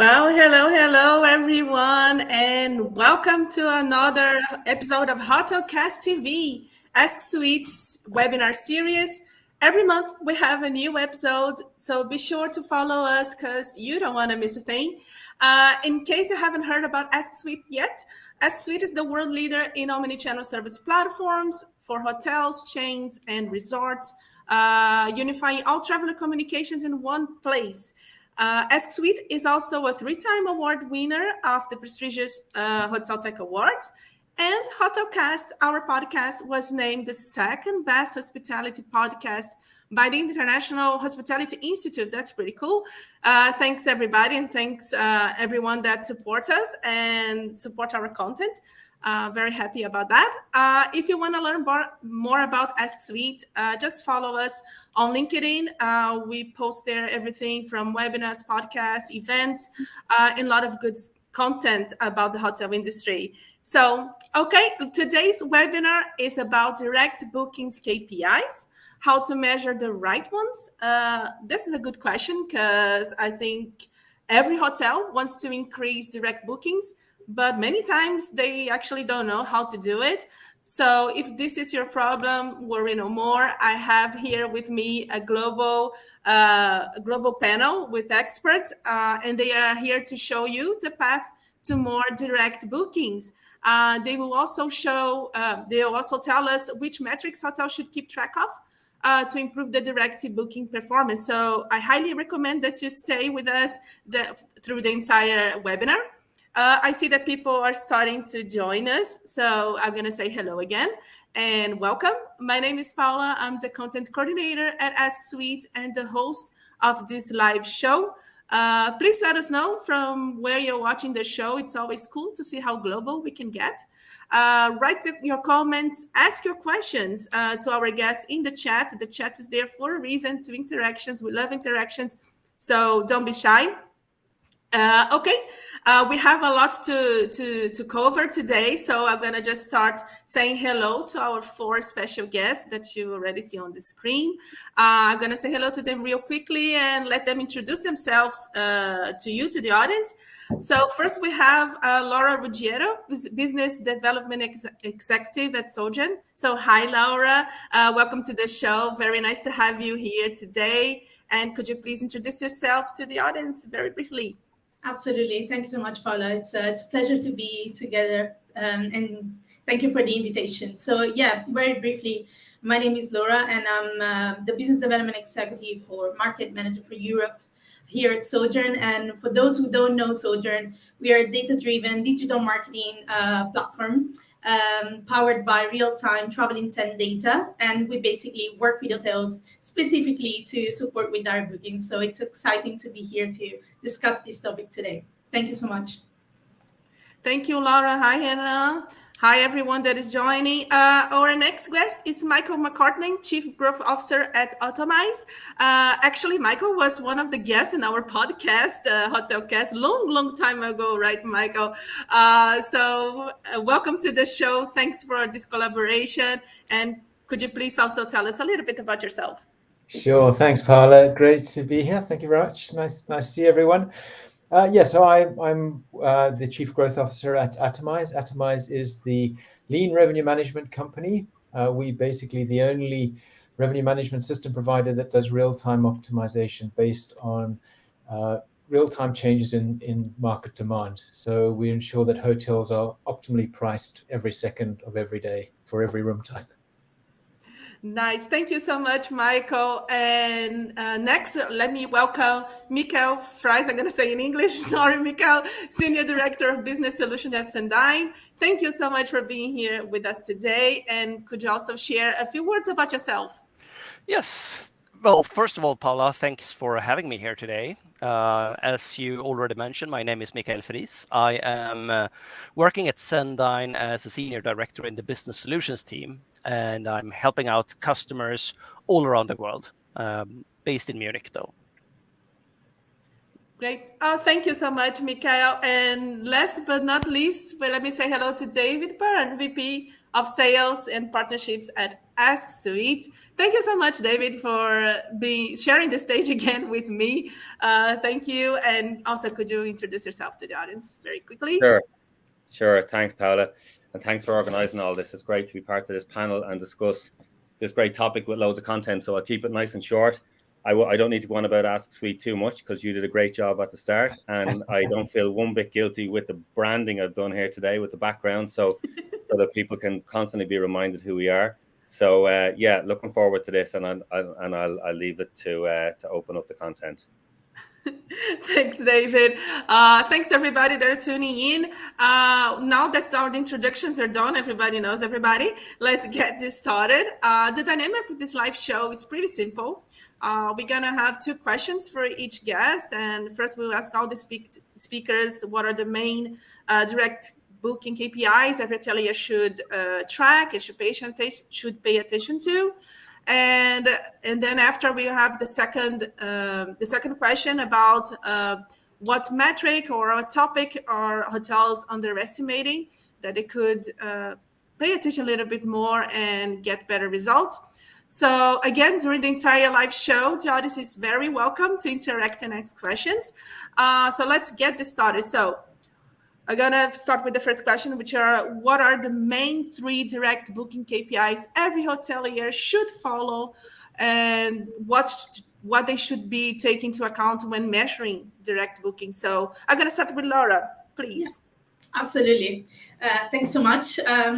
Hello, everyone, and welcome to another episode of Hotelcast TV, Ask Suites webinar series. Every month we have a new episode, so be sure to follow us because you don't want to miss a thing. In case you haven't heard about Ask Suite yet, Ask Suite is the world leader in omnichannel service platforms for hotels, chains, and resorts, unifying all traveler communications in one place. Ask Suite is also a three-time award winner of the prestigious Hotel Tech Awards. And Hotelcast, our podcast, was named the second best hospitality podcast by the International Hospitality Institute. That's pretty cool. Thanks, everybody, and thanks everyone that supports us and support our content. Very happy about that. If you want to learn more about Ask Suite, just follow us on LinkedIn. We post there everything from webinars, podcasts, events, and a lot of good content about the hotel industry. So, okay, today's webinar is about direct bookings KPIs, how to measure the right ones. This is a good question because I think every hotel wants to increase direct bookings, but many times they actually don't know how to do it. So if this is your problem, worry no more. I have here with me a global panel with experts, and they are here to show you the path to more direct bookings. They will also they'll also tell us which metrics hotels should keep track of to improve the direct booking performance. So I highly recommend that you stay with us through the entire webinar. I see that people are starting to join us, so I'm going to say hello again and welcome. My name is Paula. I'm the content coordinator at Ask Suite and the host of this live show. Please let us know from where you're watching the show. It's always cool to see how global we can get. Write your comments, ask your questions to our guests in the chat. The chat is there for a reason, to interactions. We love interactions, so don't be shy. Okay, we have a lot to cover today, so I'm gonna just start saying hello to our four special guests that you already see on the screen. I'm gonna say hello to them real quickly and let them introduce themselves to the audience. So first we have Laura Ruggiero, Business Development Executive at Cendyn. So hi, Laura. Welcome to the show. Very nice to have you here today. And could you please introduce yourself to the audience very briefly? Absolutely. Thank you so much, Paula. It's a pleasure to be together, and thank you for the invitation. So yeah, very briefly, my name is Laura, and I'm the Business Development Executive for Market Manager for Europe here at Cendyn. And for those who don't know Cendyn, we are a data-driven digital marketing platform powered by real-time travel intent data. And we basically work with hotels specifically to support with our bookings. So it's exciting to be here to discuss this topic today. Thank you so much. Thank you, Laura. Hi, Hannah. Hi, everyone that is joining. Our next guest is Mikael McCartan, Chief Growth Officer at Atomize. Actually, Mikael was one of the guests in our podcast, Hotelcast, long time ago, right, Mikael? So welcome to the show. Thanks for this collaboration. And could you please also tell us a little bit about yourself? Sure. Thanks, Paula. Great to be here. Thank you very much. Nice to see everyone. So I'm the Chief Growth Officer at Atomize. Atomize is the lean revenue management company. We basically the only revenue management system provider that does real-time optimization based on real-time changes in market demand. So we ensure that hotels are optimally priced every second of every day for every room type. Nice. Thank you so much, Mikael. And next, let me welcome Mikael Fries. I'm going to say in English. Sorry, Mikael, Senior Director of Business Solutions at Cendyn. Thank you so much for being here with us today. And could you also share a few words about yourself? Yes. Well, first of all, Paula, thanks for having me here today. As you already mentioned, my name is Mikael Fries. I am working at Cendyn as a Senior Director in the Business Solutions team, and I'm helping out customers all around the world, based in Munich, though. Great. Oh, thank you so much, Mikael. And last but not least, let me say hello to David Byrne, VP of Sales and Partnerships at Ask Suite. Thank you so much, David, for sharing the stage again with me. Thank you. And also, could you introduce yourself to the audience very quickly? Sure. Thanks, Paula. And thanks for organising all this. It's great to be part of this panel and discuss this great topic with loads of content. So I'll keep it nice and short. I don't need to go on about Ask Suite too much because you did a great job at the start. And I don't feel one bit guilty with the branding I've done here today with the background. So that people can constantly be reminded who we are. So looking forward to this, and I'll leave it to open up the content. Thanks, David. Thanks, everybody that are tuning in. Now that our introductions are done, everybody knows everybody. Let's get this started. The dynamic of this live show is pretty simple. We're going to have 2 questions for each guest. And first, we'll ask all the speakers what are the main direct booking KPIs every hotelier should track, it should pay attention to. And then after we have the second question about what metric or a topic are hotels underestimating that they could pay attention a little bit more and get better results. So again, during the entire live show, the audience is very welcome to interact and ask questions. So let's get this started. So I'm gonna start with the first question, which are what are the main 3 direct booking KPIs every hotelier should follow, and what they should be taking into account when measuring direct booking. So I'm gonna start with Laura, please. Yeah. Absolutely. Thanks so much. I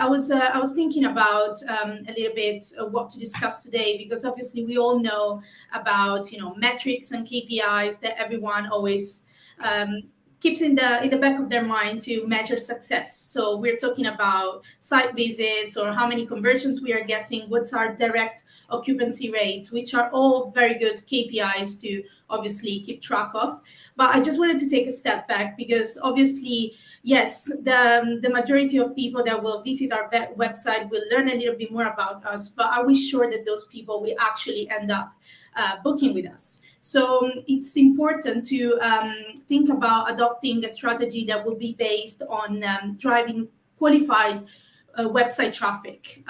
was thinking about a little bit what to discuss today, because obviously we all know about metrics and KPIs that everyone always keeps in the back of their mind to measure success. So we're talking about site visits or how many conversions we are getting, what's our direct occupancy rates, which are all very good KPIs to obviously keep track of. But I just wanted to take a step back, because obviously, yes, the majority of people that will visit our website will learn a little bit more about us, but are we sure that those people will actually end up booking with us? So it's important to think about adopting a strategy that will be based on driving qualified website traffic,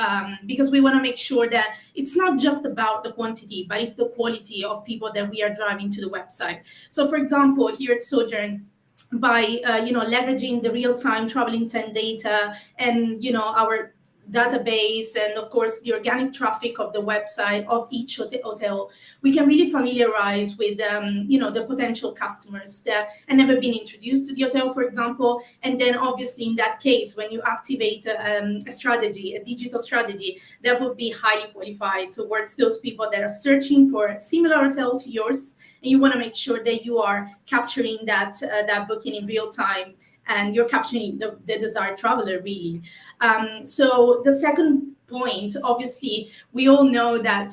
because we want to make sure that it's not just about the quantity, but it's the quality of people that we are driving to the website. So for example, here at Sojourn, by leveraging the real-time travel intent data and our database, and of course the organic traffic of the website of each hotel, we can really familiarize with the potential customers that have never been introduced to the hotel, for example. And then obviously in that case, when you activate a strategy, a digital strategy, that would be highly qualified towards those people that are searching for a similar hotel to yours, and you want to make sure that you are capturing that booking in real time, and you're capturing the desired traveler, really. So the second point, obviously, we all know that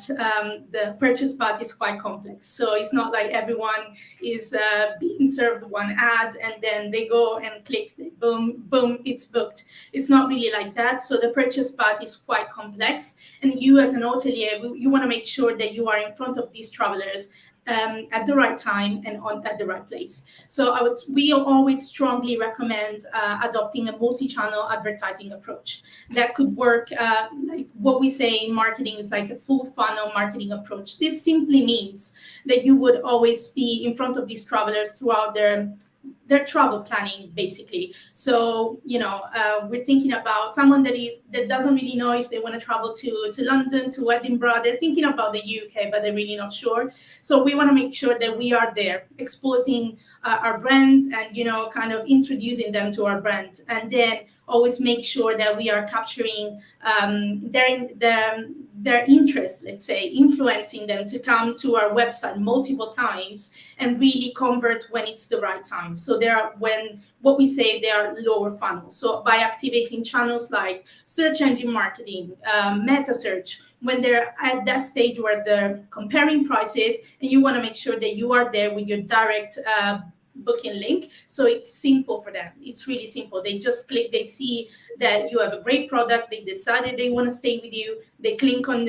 the purchase path is quite complex. So it's not like everyone is being served one ad and then they go and click, boom, boom, it's booked. It's not really like that. So the purchase path is quite complex. And you as an hotelier, you want to make sure that you are in front of these travelers at the right time and at the right place. So we always strongly recommend adopting a multi-channel advertising approach. That could work like what we say in marketing is like a full funnel marketing approach. This simply means that you would always be in front of these travelers throughout their travel planning, basically. So we're thinking about someone that doesn't really know if they want to travel to London, to Edinburgh. They're thinking about the UK, but they're really not sure. So we want to make sure that we are there exposing our brand and kind of introducing them to our brand, and then always make sure that we are capturing their interest, let's say, influencing them to come to our website multiple times and really convert when it's the right time. So they are lower funnel. So by activating channels like search engine marketing, meta search, when they're at that stage where they're comparing prices, and you want to make sure that you are there with your direct booking link. So it's simple for them. It's really simple. They just click, they see that you have a great product, they decided they want to stay with you, they click on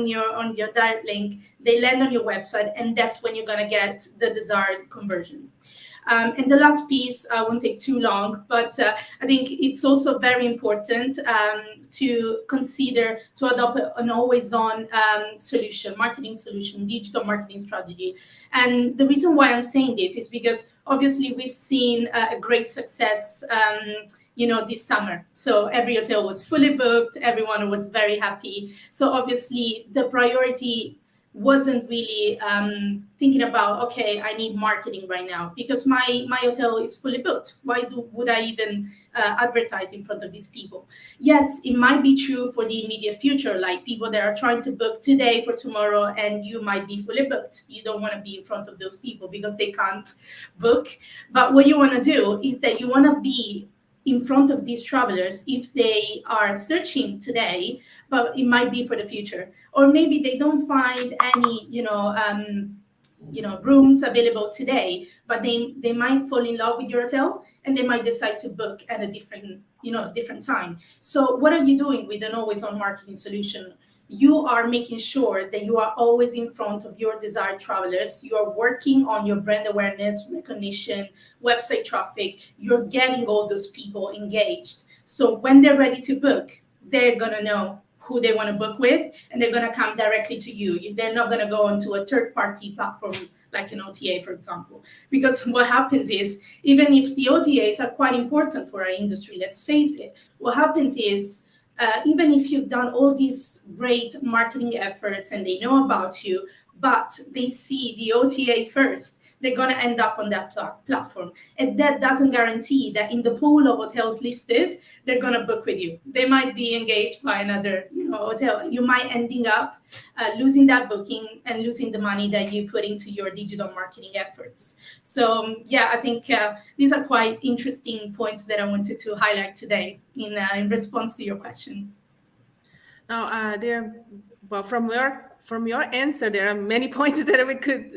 your direct link, they land on your website, and that's when you're going to get the desired conversion. And the last piece, I won't take too long, but I think it's also very important to consider to adopt an always-on solution, marketing solution, digital marketing strategy. And the reason why I'm saying this is because obviously we've seen a great success this summer. So every hotel was fully booked, everyone was very happy. So obviously the priority wasn't really thinking about, okay, I need marketing right now because my hotel is fully booked. Why would I even advertise in front of these people? Yes, it might be true for the immediate future, like people that are trying to book today for tomorrow, and you might be fully booked. You don't want to be in front of those people because they can't book. But what you want to do is that you want to be in front of these travelers if they are searching today, but it might be for the future, or maybe they don't find any rooms available today, but they might fall in love with your hotel and they might decide to book at a different time. So what are you doing with an always on marketing solution? You are making sure that you are always in front of your desired travelers. You are working on your brand awareness, recognition, website traffic. You're getting all those people engaged. So when they're ready to book, they're going to know who they want to book with, and they're going to come directly to you. They're not going to go onto a third-party platform like an OTA, for example. Because what happens is, even if the OTAs are quite important for our industry, let's face it, what happens is, even if you've done all these great marketing efforts and they know about you, but they see the OTA first, they're going to end up on that platform. And that doesn't guarantee that in the pool of hotels listed, they're going to book with you. They might be engaged by another hotel. You might ending up losing that booking and losing the money that you put into your digital marketing efforts. So I think these are quite interesting points that I wanted to highlight today in response to your question. Now, from your answer, there are many points that we could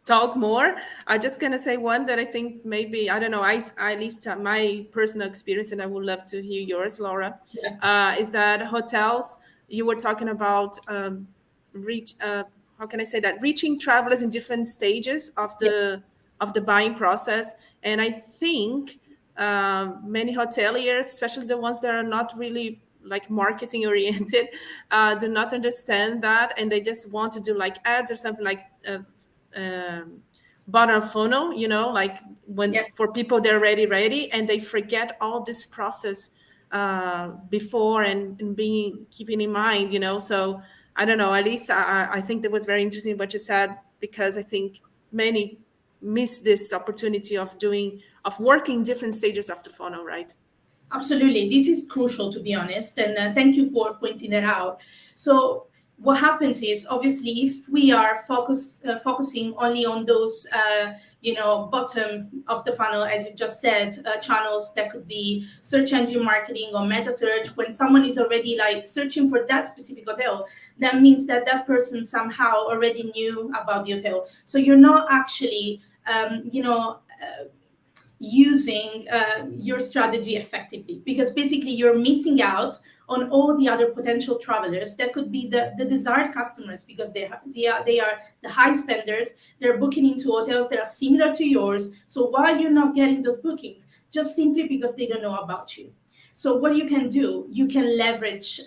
talk more. I'm just gonna say one that I think maybe, I don't know, I at least my personal experience, and I would love to hear yours, Laura. Is that hotels, you were talking about how can I say that, reaching travelers in different stages of the buying process. And I think many hoteliers, especially the ones that are not really like marketing oriented, do not understand that, and they just want to do like ads or something like bottom of funnel, like when for people they're ready, and they forget all this process before and keeping in mind, So I don't know, at least I think that was very interesting what you said, because I think many miss this opportunity of working different stages of the funnel, right? Absolutely. This is crucial, to be honest. And thank you for pointing that out. So what happens is, obviously, if we are focusing only on those, bottom of the funnel, as you just said, channels that could be search engine marketing or meta search, when someone is already like searching for that specific hotel, that means that person somehow already knew about the hotel. So you're not actually, using your strategy effectively, because basically you're missing out on all the other potential travelers that could be the desired customers, because they are the high spenders. They're booking into hotels that are similar to yours. So why you're not getting those bookings? Just simply because they don't know about you. So what you can do, you can leverage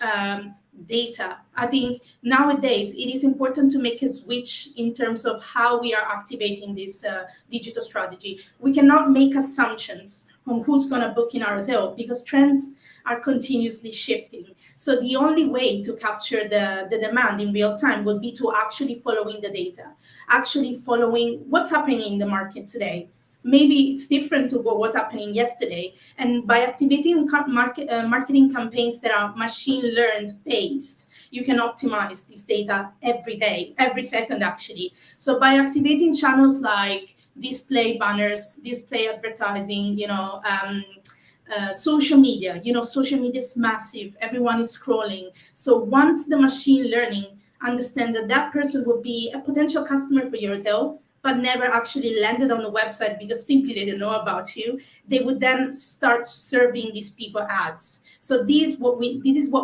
data. I think nowadays it is important to make a switch in terms of how we are activating this digital strategy. We cannot make assumptions on who's going to book in our hotel, because trends are continuously shifting. So the only way to capture the demand in real time would be to actually following the data, actually following what's happening in the market today. Maybe it's different to what was happening yesterday. And by activating marketing campaigns that are machine learned based, you can optimize this data every day, every second, actually. So by activating channels like display banners, display advertising, social media, social media is massive. Everyone is scrolling. So once the machine learning understand that person will be a potential customer for your hotel, but never actually landed on the website because simply they didn't know about you, they would then start serving these people ads. So this is what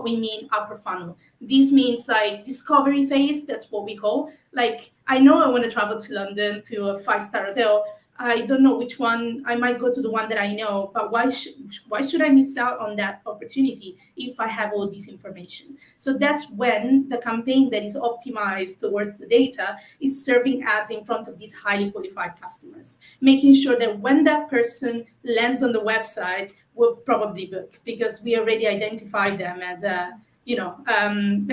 we mean upper funnel. This means like discovery phase. That's what we call. Like, I know I want to travel to London to a 5-star hotel. I don't know which one. I might go to the one that I know, but why should I miss out on that opportunity if I have all this information? So that's when the campaign that is optimized towards the data is serving ads in front of these highly qualified customers, making sure that when that person lands on the website, will probably book, because we already identified them as a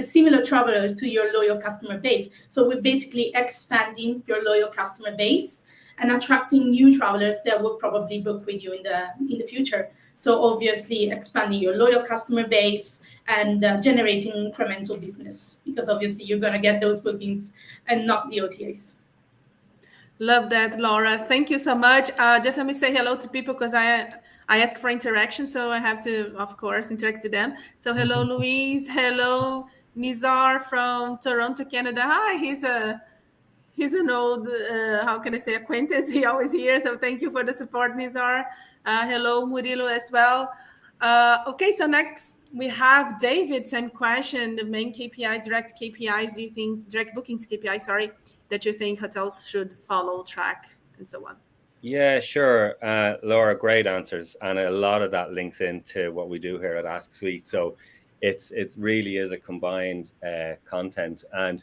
similar traveler to your loyal customer base. So we're basically expanding your loyal customer base and attracting new travelers that will probably book with you in the future. So obviously expanding your loyal customer base and generating incremental business, because obviously you're going to get those bookings and not the OTAs. Love that, Laura. Thank you so much. Just let me say hello to people because I ask for interaction, so I have to, of course, interact with them. So hello, Louise. Hello, Nizar from Toronto, Canada. Hi, he's an old, how can I say, acquaintance. He always here. So thank you for the support, Nizar. Hello, Murilo as well. Okay, so next we have David. Same question. The main KPI, direct KPIs. Do you think direct bookings KPI? Sorry, that you think hotels should follow, track, and so on? Yeah, sure. Laura, great answers. And a lot of that links into what we do here at Ask Suite. So it really is a combined content. And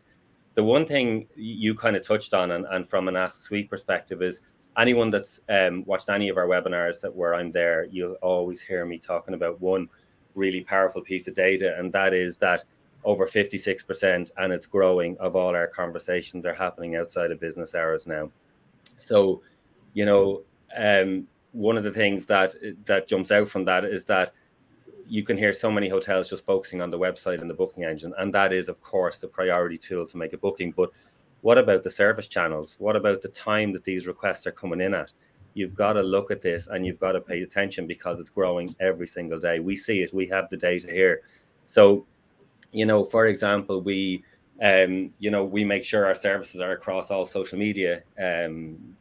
the one thing you kind of touched on, and from an Ask Suite perspective, is anyone that's watched any of our webinars where I'm there, you'll always hear me talking about one really powerful piece of data. And that is that over 56%, and it's growing, of all our conversations are happening outside of business hours now. So, one of the things that jumps out from that is that you can hear so many hotels just focusing on the website and the booking engine, and that is, of course, the priority tool to make a booking. But what about the service channels? What about the time that these requests are coming in at? You've got to look at this and you've got to pay attention, because it's growing every single day. We see it. We have the data here. So, for example, we make sure our services are across all social media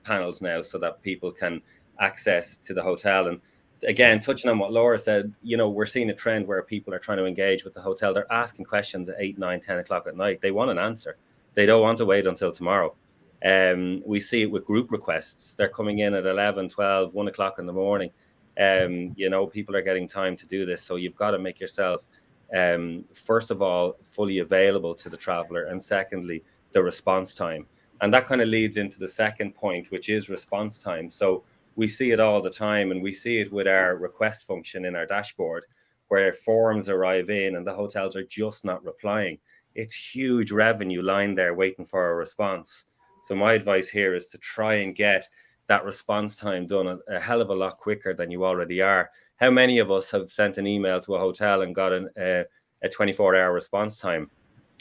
panels now, so that people can access to the hotel. And again, touching on what Laura said, we're seeing a trend where people are trying to engage with the hotel. They're asking questions at 8, 9, 10 o'clock at night. They want an answer. They don't want to wait until tomorrow. We see it with group requests. They're coming in at 11, 12, 1 o'clock in the morning. People are getting time to do this. So you've got to make yourself, first of all, fully available to the traveler, and secondly, the response time. And that kind of leads into the second point, which is response time. So we see it all the time, and we see it with our request function in our dashboard, where forms arrive in and the hotels are just not replying. It's huge revenue lying there waiting for a response. So my advice here is to try and get that response time done a hell of a lot quicker than you already are. How many of us have sent an email to a hotel and got a 24-hour response time?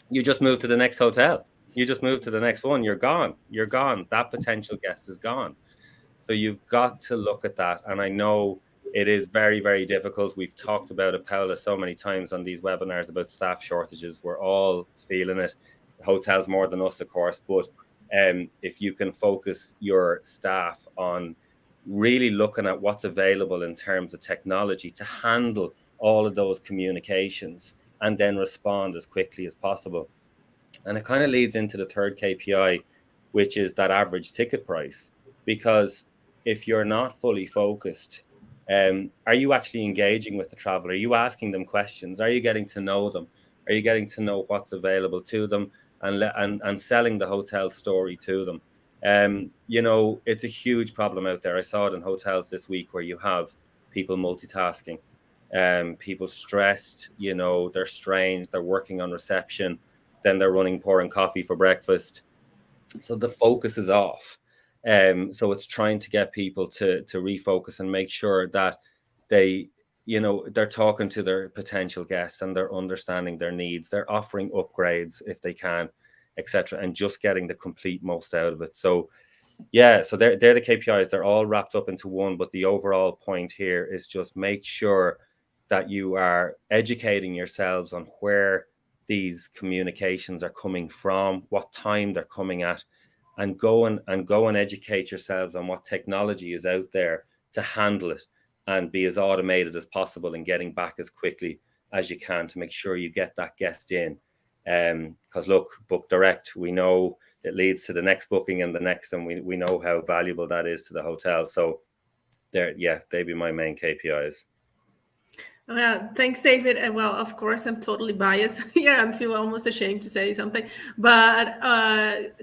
You just move to the next hotel. You just move to the next one. You're gone. You're gone. That potential guest is gone. So you've got to look at that. And I know it is very, very difficult. We've talked about it, Paula, so many times on these webinars about staff shortages. We're all feeling it. Hotels more than us, of course. But if you can focus your staff on really looking at what's available in terms of technology to handle all of those communications and then respond as quickly as possible. And it kind of leads into the third KPI, which is that average ticket price. Because if you're not fully focused, are you actually engaging with the traveler? Are you asking them questions? Are you getting to know them? Are you getting to know what's available to them and selling the hotel story to them? It's a huge problem out there. I saw it in hotels this week where you have people multitasking, people stressed, they're strange, they're working on reception, then they're pouring coffee for breakfast. So the focus is off. So it's trying to get people to refocus and make sure that they're talking to their potential guests and they're understanding their needs. They're offering upgrades if they can, etc., and just getting the complete most out of it. So yeah, so they're the KPIs. They're all wrapped up into one, but the overall point here is just make sure that you are educating yourselves on where these communications are coming from, what time they're coming at, and go and educate yourselves on what technology is out there to handle it and be as automated as possible and getting back as quickly as you can to make sure you get that guest in. Because look, book direct, we know it leads to the next booking and the next, and we know how valuable that is to the hotel. So they'd be my main KPIs. Well, thanks, David. And well, of course, I'm totally biased here. I feel almost ashamed to say something, but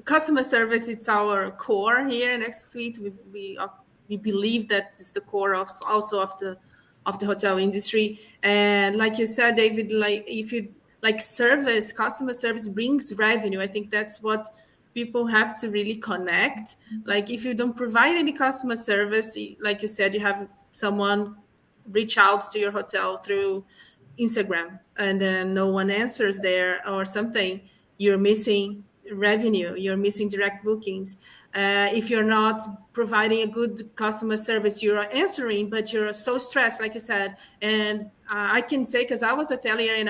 customer service, it's our core here in Suite. We believe that it's the core of also of the hotel industry. And like you said, David, like if you like service, customer service brings revenue. I think that's what people have to really connect. Like if you don't provide any customer service, like you said, you have someone reach out to your hotel through Instagram and then no one answers there or something, you're missing revenue, you're missing direct bookings. If you're not providing a good customer service, you're answering, but you're so stressed, like you said. And I can say, because I was a hotelier,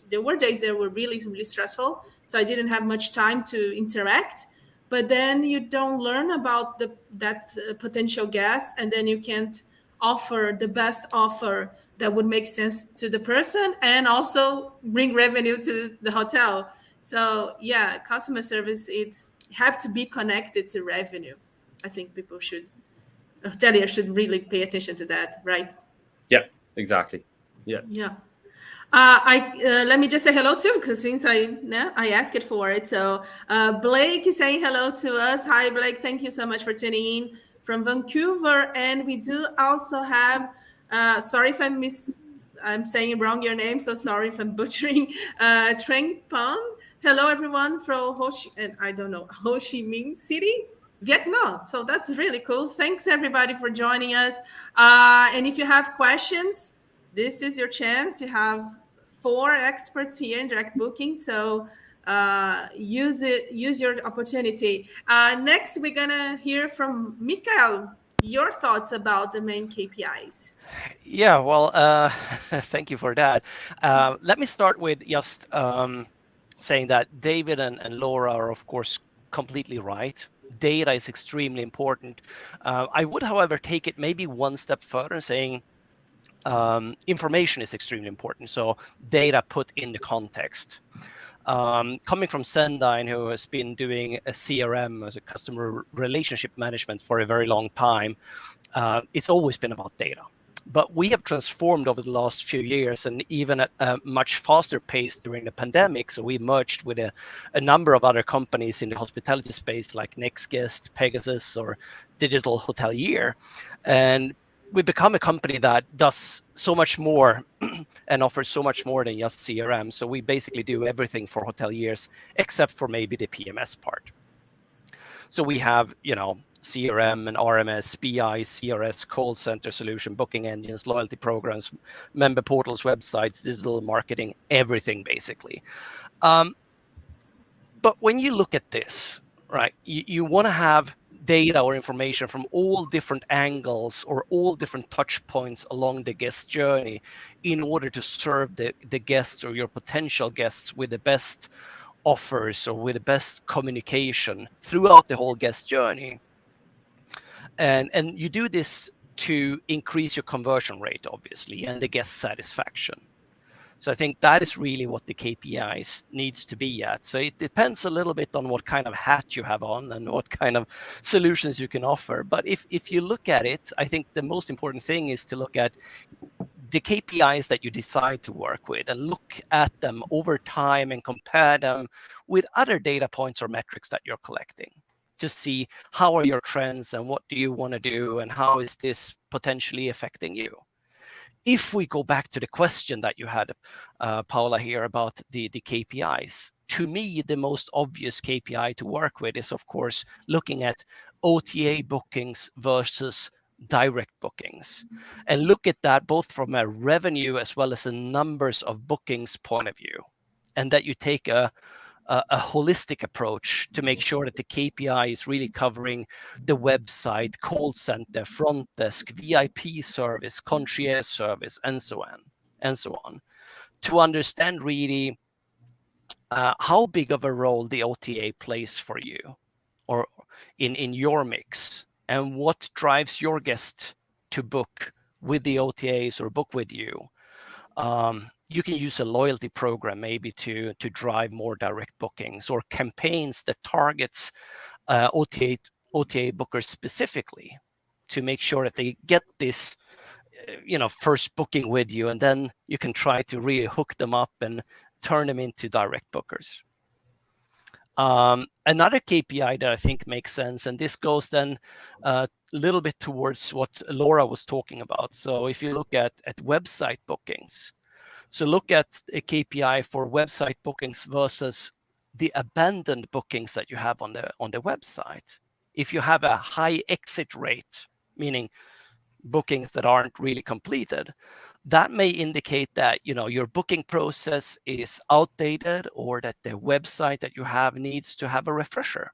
there were days that were really, really stressful. So I didn't have much time to interact. But then you don't learn about that potential guest, and then you can't offer the best offer that would make sense to the person and also bring revenue to the hotel. So yeah, customer service, it's have to be connected to revenue. I think hoteliers should really pay attention to that, right? Yeah, exactly. Yeah. Let me just say hello too, because since I asked it for it. So Blake is saying hello to us. Hi, Blake. Thank you so much for tuning in from Vancouver. And we do also have, sorry if I'm saying wrong your name, so sorry if I'm butchering, Trang Pang. Hello, everyone from Ho Chi Minh City, Vietnam. So that's really cool. Thanks, everybody, for joining us. And if you have questions, this is your chance. You have 4 experts here in direct booking. So use your opportunity. Next, we're gonna hear from Mikael. Your thoughts about the main KPIs. Yeah, well, thank you for that. Let me start with just saying that David and Laura are, of course, completely right. Data is extremely important. I would, however, take it maybe one step further, saying information is extremely important. So data put in the context. Coming from Cendyn, who has been doing a CRM as a customer relationship management for a very long time, it's always been about data. But we have transformed over the last few years, and even at a much faster pace during the pandemic. So we merged with a number of other companies in the hospitality space, like NextGuest, Pegasus, or Digital Hotelier. And we become a company that does so much more and offers so much more than just CRM. So we basically do everything for hoteliers, except for maybe the PMS part. So we have, CRM and RMS, BI, CRS, call center solution, booking engines, loyalty programs, member portals, websites, digital marketing, everything basically. But when you look at this, right, you want to have data or information from all different angles or all different touch points along the guest journey in order to serve the guests or your potential guests with the best offers or with the best communication throughout the whole guest journey. And you do this to increase your conversion rate, obviously, and the guest satisfaction. So I think that is really what the KPIs needs to be at. So it depends a little bit on what kind of hat you have on and what kind of solutions you can offer. But if you look at it, I think the most important thing is to look at the KPIs that you decide to work with and look at them over time and compare them with other data points or metrics that you're collecting to see how are your trends and what do you want to do and how is this potentially affecting you. If we go back to the question that you had, Paula, here about the KPIs, to me, the most obvious KPI to work with is, of course, looking at OTA bookings versus direct bookings, and look at that both from a revenue as well as a numbers of bookings point of view, and that you take a holistic approach to make sure that the KPI is really covering the website, call center, front desk, VIP service, concierge service, and so on, to understand really how big of a role the OTA plays for you or in your mix, and what drives your guest to book with the OTAs or book with you. you can use a loyalty program maybe to drive more direct bookings, or campaigns that targets OTA bookers specifically to make sure that they get this first booking with you, and then you can try to really hook them up and turn them into direct bookers. Another KPI that I think makes sense, and this goes then a little bit towards what Laura was talking about. So if you look at website bookings, so look at a KPI for website bookings versus the abandoned bookings that you have on the website. If you have a high exit rate, meaning bookings that aren't really completed, that may indicate that your booking process is outdated, or that the website that you have needs to have a refresher.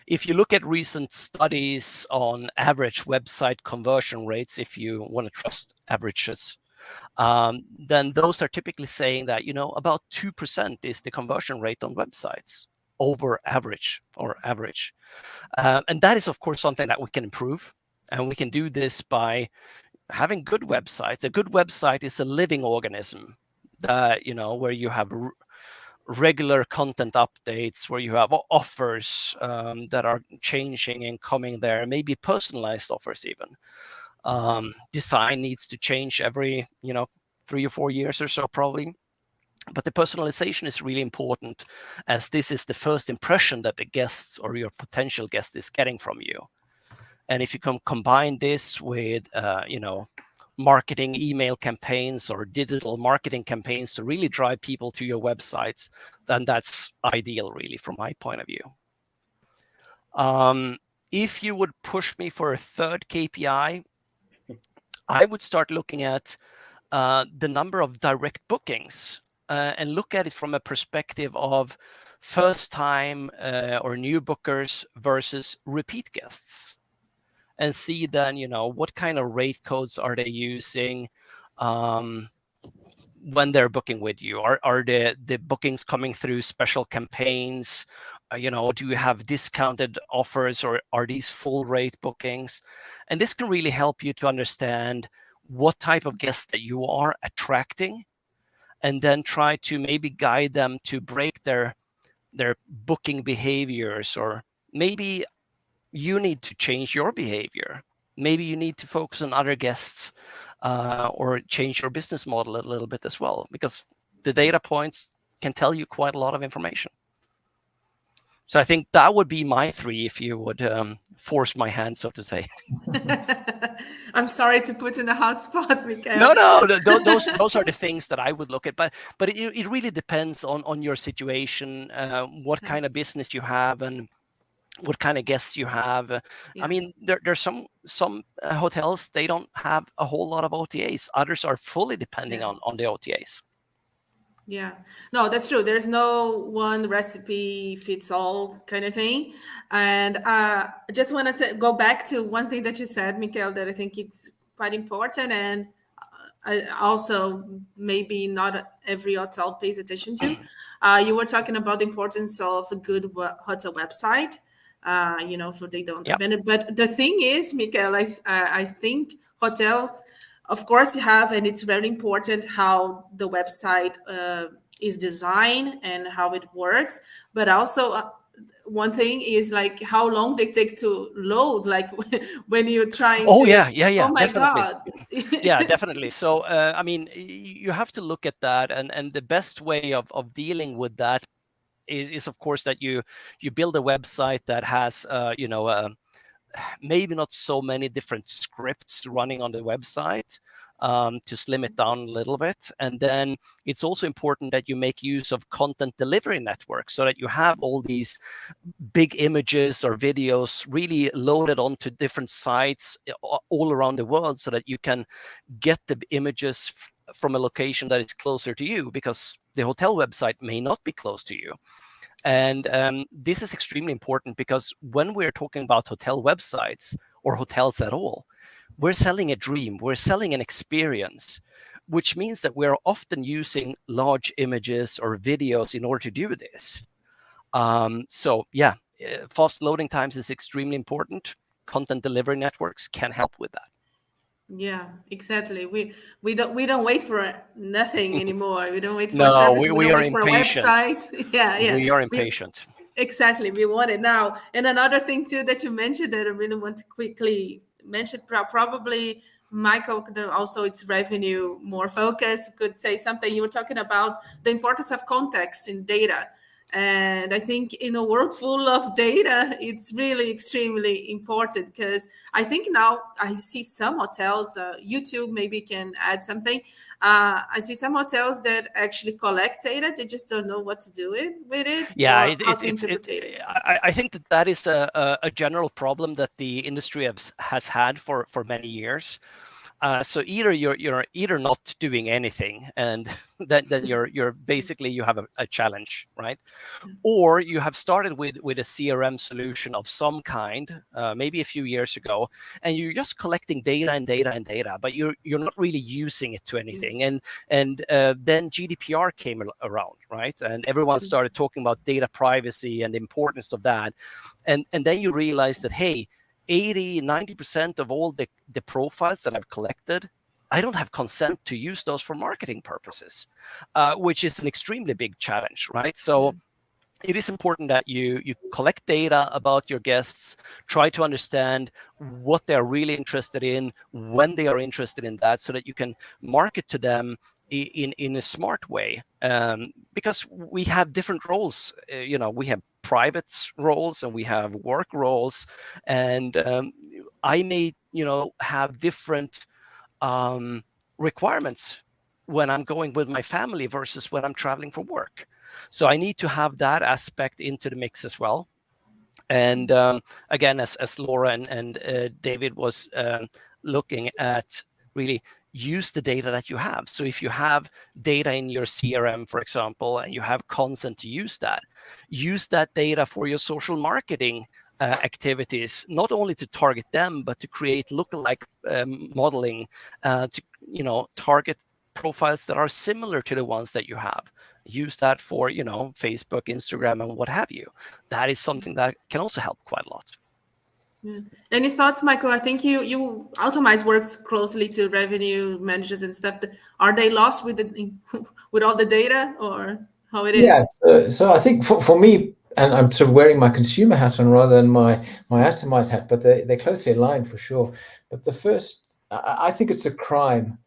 If you look at recent studies on average website conversion rates, if you want to trust averages, then those are typically saying that about 2% is the conversion rate on websites over average, and that is of course something that we can improve, and we can do this by having good websites. A good website is a living organism that where you have regular content updates, where you have offers that are changing and coming there, maybe personalized offers even. Design needs to change every 3 or 4 years or so probably, but the personalization is really important, as this is the first impression that the guest or your potential guest is getting from you. And if you can combine this with marketing email campaigns or digital marketing campaigns to really drive people to your websites, then that's ideal, really, from my point of view. If you would push me for a third KPI, I would start looking at the number of direct bookings and look at it from a perspective of first time or new bookers versus repeat guests, and see then what kind of rate codes are they using when they're booking with you. Are the bookings coming through special campaigns? Do you have discounted offers, or are these full rate bookings? And this can really help you to understand what type of guests that you are attracting, and then try to maybe guide them to break their booking behaviors, or maybe you need to change your behavior. Maybe you need to focus on other guests, or change your business model a little bit as well, because the data points can tell you quite a lot of information. So I think that would be my 3, if you would force my hand, so to say. I'm sorry to put you in a hot spot, Mikael. No, those are the things that I would look at. But it really depends on your situation, what kind of business you have, and what kind of guests you have. Yeah. I mean, there's some hotels, they don't have a whole lot of OTAs. Others are fully depending on the OTAs. Yeah, no, that's true. There's no one recipe fits all kind of thing. And I just wanted to go back to one thing that you said, Mikael, that I think it's quite important. And I also maybe not every hotel pays attention to. You were talking about the importance of a good hotel website, so they don't abandon. But the thing is, Mikael, I think hotels, of course, you have, and it's very important how the website is designed and how it works. But also, one thing is like how long they take to load. Like when you're trying to. Yeah. Oh my definitely. God. Yeah, definitely. So I mean, you have to look at that, and the best way of dealing with that is of course that you build a website that has maybe not so many different scripts running on the website, to slim it down a little bit. And then it's also important that you make use of content delivery networks, so that you have all these big images or videos really loaded onto different sites all around the world, so that you can get the images from a location that is closer to you, because the hotel website may not be close to you. And this is extremely important, because when we're talking about hotel websites or hotels at all, we're selling a dream, we're selling an experience, which means that we're often using large images or videos in order to do this. So yeah, fast loading times is extremely important. Content delivery networks can help with that. Yeah, exactly. We don't wait for nothing anymore. We don't wait for No, service. We we don't are wait for a impatient. website. Yeah, yeah. We are We impatient. exactly we want it now. And another thing too that you mentioned that I really want to quickly mention, probably Michael could also, it's revenue more focused, could say something. You were talking about the importance of context in data. And I think in a world full of data, it's really extremely important, because I think now I see some hotels, YouTube maybe can add something. I see some hotels that actually collect data. They just don't know what to do with it Yeah, or how to interpret it. I think that is a general problem that the industry has had for many years. So either you're either not doing anything, and then you're basically you have a challenge, right? Or you have started with a CRM solution of some kind, maybe a few years ago, and you're just collecting data and data and data, but you're not really using it to anything. And then GDPR came around, right? And everyone started talking about data privacy and the importance of that, and then you realize that, hey, 80-90% of all the profiles that I've collected, I don't have consent to use those for marketing purposes, which is an extremely big challenge, right? So it is important that you collect data about your guests, try to understand what they're really interested in, when they are interested in that, so that you can market to them in a smart way. Because we have different roles. We have private roles and we have work roles, and I may have different requirements when I'm going with my family versus when I'm traveling for work. So I need to have that aspect into the mix as well. And again, as Laura and David was looking at, really use the data that you have. So if you have data in your CRM, for example, and you have consent to use that data for your social marketing activities, not only to target them, but to create lookalike modeling, to target profiles that are similar to the ones that you have. Use that for Facebook, Instagram, and what have you. That is something that can also help quite a lot. Yeah. Any thoughts, Michael? I think you Atomize works closely to revenue managers and stuff. Are they lost with with all the data, or how it is? Yes. So I think for me, and I'm sort of wearing my consumer hat on rather than my Atomize hat, but they're closely aligned for sure. But I think it's a crime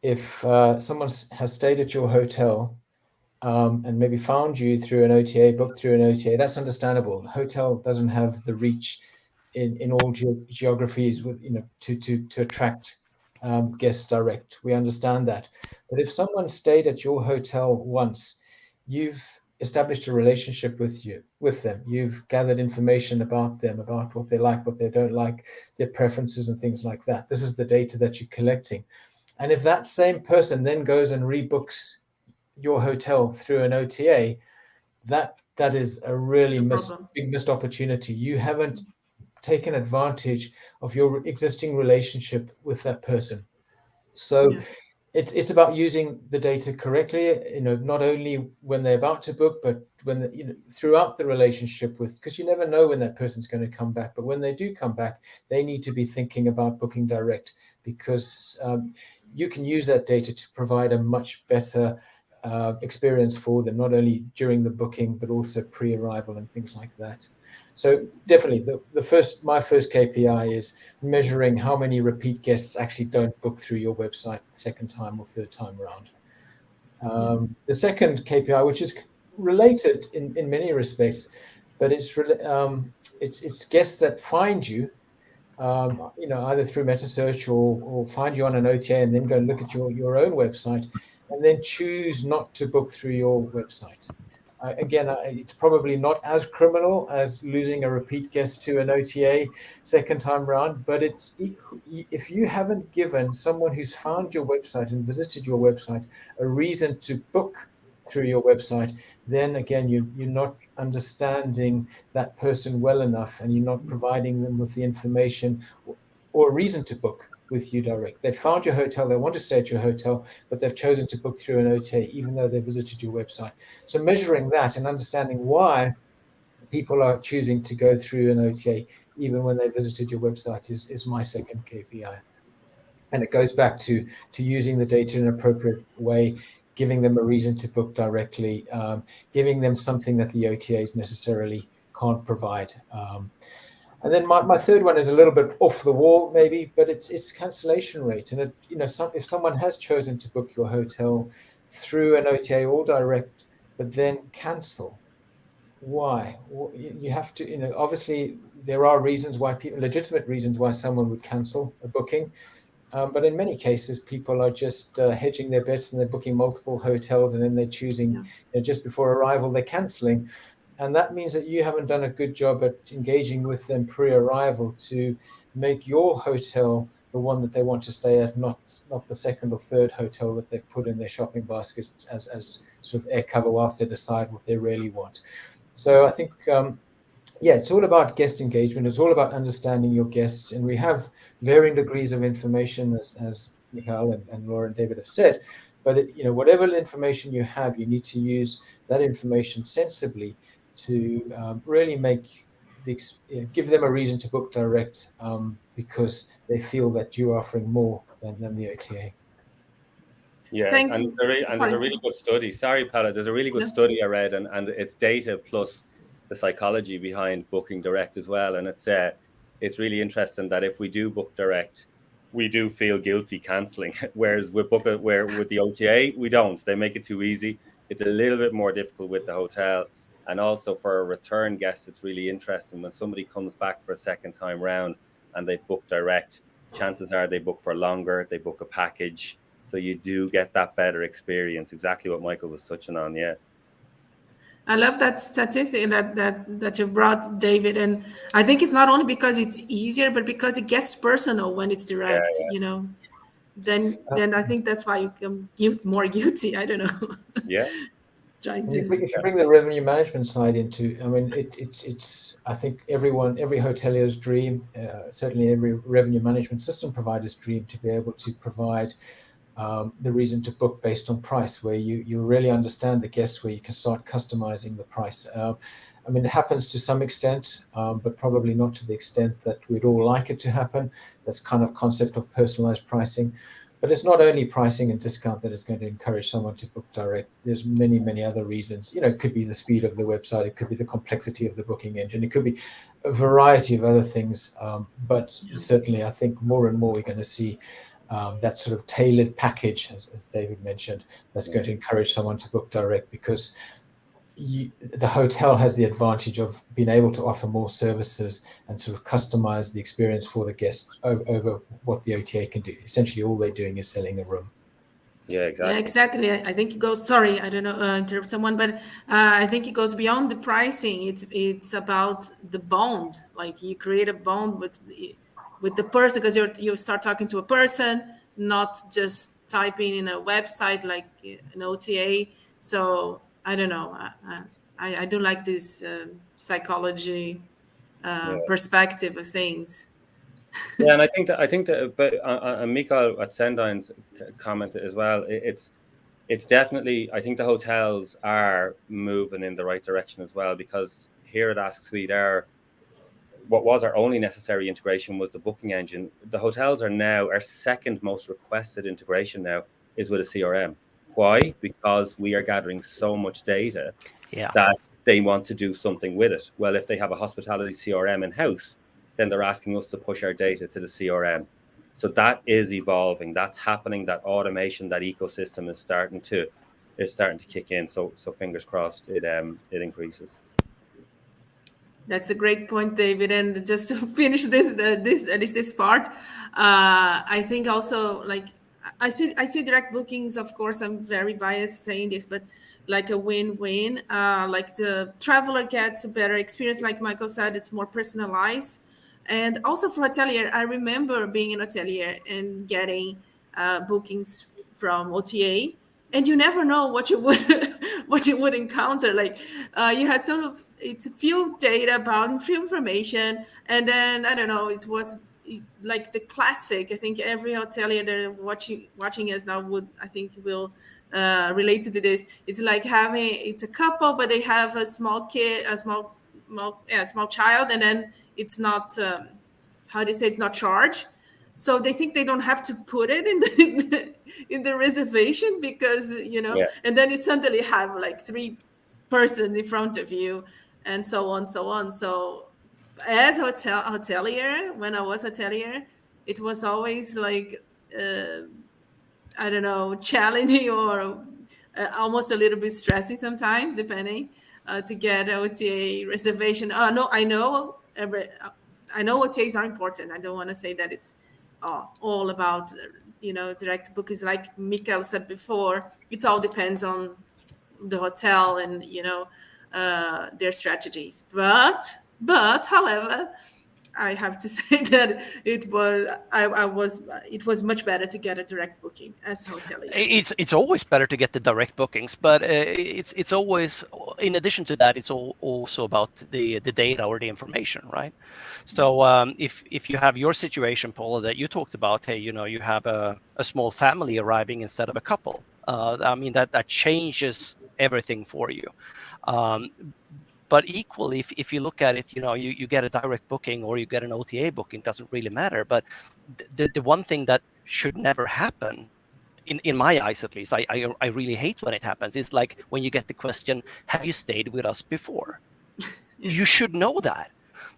if someone has stayed at your hotel and maybe found you through an OTA, booked through an OTA. That's understandable. The hotel doesn't have the reach in all geographies with to attract guests direct. We understand that. But if someone stayed at your hotel once, you've established a relationship with them. You've gathered information about them, about what they like, what they don't like, their preferences and things like that. This is the data that you're collecting. And if that same person then goes and rebooks your hotel through an OTA, that is a really big missed opportunity. You haven't taken advantage of your existing relationship with that person. So it's about using the data correctly, not only when they're about to book, but when throughout the relationship because you never know when that person's going to come back. But when they do come back, they need to be thinking about booking direct, because you can use that data to provide a much better experience for them, not only during the booking, but also pre-arrival and things like that. So definitely my first KPI is measuring how many repeat guests actually don't book through your website the second time or third time around. The second KPI, which is related in many respects, but it's guests that find you, either through meta search or find you on an OTA and then go and look at your own website and then choose not to book through your website. Again, it's probably not as criminal as losing a repeat guest to an OTA second time round, but if you haven't given someone who's found your website and visited your website a reason to book through your website, then again, you're not understanding that person well enough, and you're not providing them with the information or a reason to book with you direct. They found your hotel, they want to stay at your hotel, but they've chosen to book through an OTA, even though they visited your website. So measuring that and understanding why people are choosing to go through an OTA, even when they visited your website, is my second KPI. And it goes back to using the data in an appropriate way, giving them a reason to book directly, giving them something that the OTAs necessarily can't provide. And then my third one is a little bit off the wall, maybe, but it's cancellation rate. And if someone has chosen to book your hotel through an OTA or direct, but then cancel, why? You have to, obviously there are reasons why legitimate reasons why someone would cancel a booking. But in many cases, people are just hedging their bets and they're booking multiple hotels, and then they're choosing just before arrival, they're canceling. And that means that you haven't done a good job at engaging with them pre-arrival to make your hotel the one that they want to stay at, not the second or third hotel that they've put in their shopping basket as sort of air cover whilst they decide what they really want. So I think it's all about guest engagement. It's all about understanding your guests, and we have varying degrees of information, as Mikael and Laura and David have said. But whatever information you have, you need to use that information sensibly to really give them a reason to book direct, because they feel that you're offering more than the OTA. Yeah, Thanks. and there's a really good study. Sorry, Paula, there's a really good study I read, and it's data plus the psychology behind booking direct as well. And it's really interesting that if we do book direct, we do feel guilty cancelling, whereas with the OTA, we don't. They make it too easy. It's a little bit more difficult with the hotel. And also for a return guest, it's really interesting when somebody comes back for a second time round and they've booked direct, chances are they book for longer, they book a package. So you do get that better experience, exactly what Michael was touching on, yeah. I love that statistic that you brought, David, and I think it's not only because it's easier, but because it gets personal when it's direct. Then I think that's why you become more guilty. I don't know. Yeah. If you bring the revenue management side into, I mean, it's I think every hotelier's dream, certainly every revenue management system provider's dream, to be able to provide the reason to book based on price, where you really understand the guests, where you can start customizing the price. I mean, it happens to some extent, but probably not to the extent that we'd all like it to happen. That's kind of concept of personalized pricing. But it's not only pricing and discount that is going to encourage someone to book direct. There's many, many other reasons. It could be the speed of the website. It could be the complexity of the booking engine. It could be a variety of other things. But certainly, I think more and more we're going to see that sort of tailored package, as David mentioned, that's going to encourage someone to book direct, because the hotel has the advantage of being able to offer more services and sort of customize the experience for the guests over what the OTA can do. Essentially, all they're doing is selling a room. Yeah, exactly. Yeah, exactly. I think it goes. Sorry, I don't know, interrupt someone, but I think it goes beyond the pricing. It's about the bond. Like, you create a bond with the person, because you start talking to a person, not just typing in a website like an OTA. So I don't know. I do like this psychology perspective of things. Yeah, and I think that, but Mikael at Cendyn's comment as well. It's definitely, I think the hotels are moving in the right direction as well, because here at Ask Suite, what was our only necessary integration was the booking engine. The hotels are now, our second most requested integration now is with a CRM. Why? Because we are gathering so much data that they want to do something with it. Well, if they have a hospitality CRM in-house, then they're asking us to push our data to the CRM. So that is evolving. That's happening. That automation, that ecosystem is starting to kick in. So fingers crossed it increases. That's a great point, David. And just to finish this part, I think also, like, I see direct bookings. Of course, I'm very biased saying this, but like a win-win. Like, the traveler gets a better experience. Like Michael said, it's more personalized. And also for hotelier, I remember being an hotelier and getting bookings from OTA, and you never know what you would what you would encounter. Like, you had sort of, it's a few data about, a few information, and then I don't know, it was like the classic. I think every hotelier that are watching us now would, I think, will relate to this. It's like it's a couple, but they have a small kid, a small child, and then it's not how do you say, it's not charged. so they think they don't have to put it in the reservation because Yeah. and then you suddenly have like 3 persons in front of you, and so on, so on. So as hotelier, when I was hotelier, it was always like I don't know, challenging or almost a little bit stressing sometimes, depending to get a OTA reservation. No, I know OTAs are important. I don't want to say that it's all about direct bookings. Like Mikael said before, it all depends on the hotel and their strategies. But however, I have to say that it was much better to get a direct booking as a hotelier. It's always better to get the direct bookings, but it's always, in addition to that, it's also about the data or the information, right? So if you have your situation, Paula, that you talked about, hey, you have a small family arriving instead of a couple. I mean that changes everything for you. But equally, if you look at it, you get a direct booking or you get an OTA booking, doesn't really matter. But the one thing that should never happen, in my eyes at least, I really hate when it happens, is like when you get the question, have you stayed with us before? Yeah. You should know that.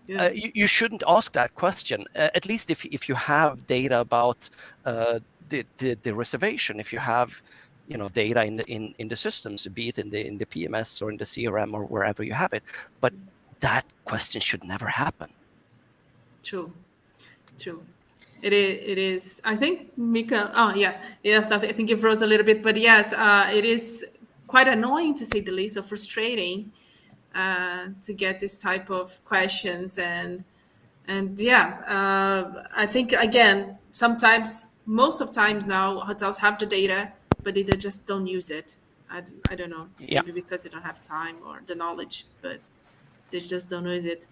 Yeah. You shouldn't ask that question, at least if you have data about the reservation, if you have data in the systems, be it in the PMS or in the CRM or wherever you have it. But that question should never happen. True. It is. I think Mika. Oh yeah. I think you froze a little bit, but yes, it is quite annoying to say the least, or frustrating to get this type of questions and I think again sometimes, most of times now, hotels have the data, but they just don't use it. I don't know, Yeah. maybe because they don't have time or the knowledge, but they just don't use it.